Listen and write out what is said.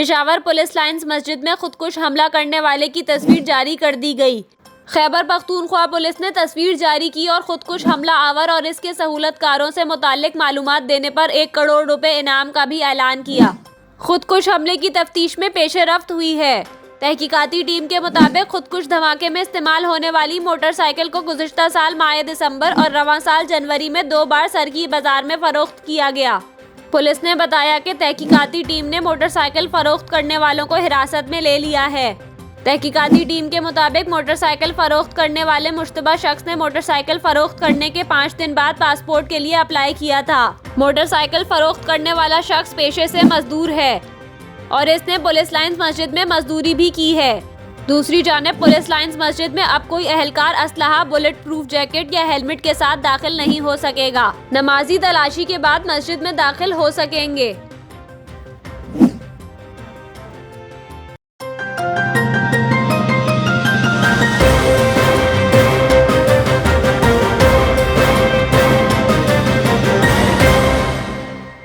Peshawar police lines मस्जिद में खुदकुश हमला करने वाले की तस्वीर जारी कर दी गई। खैबर पख्तूनख्वा पुलिस ने तस्वीर जारी की और खुदकुश हमला आवर और इसके सहूलतकारों से मुताल्लिक मालूमात देने पर 1 करोड़ रुपए इनाम का भी ऐलान किया। खुदकुश हमले की तफ्तीश में पेशरफ्त हुई है। तहकीकाती टीम के मुताबिक खुदकुश धमाके में इस्तेमाल होने वाली मोटरसाइकिल को गुज़िश्ता साल माह दिसंबर और रवां साल जनवरी में 2 बार सरकी बाजार में फरोख्त किया गया। पुलिस ने बताया कि तहकीकाती टीम ने मोटरसाइकिल फरोख्त करने वालों को हिरासत में ले लिया है। तहकीकाती टीम के मुताबिक मोटरसाइकिल फरोख्त करने वाले मुश्तबा शख्स ने मोटरसाइकिल फरोख्त करने के 5 दिन बाद पासपोर्ट के लिए अप्लाई किया था। मोटरसाइकिल फरोख्त करने वाला शख्स पेशे से मजदूर है और इसने पुलिस लाइन्स मस्जिद में मजदूरी भी की है। दूसरी जानिब पुलिस लाइन्स मस्जिद में अब कोई अहलकार असलहा, बुलेट प्रूफ जैकेट या हेलमेट के साथ दाखिल नहीं हो सकेगा। नमाजी तलाशी के बाद मस्जिद में दाखिल हो सकेंगे।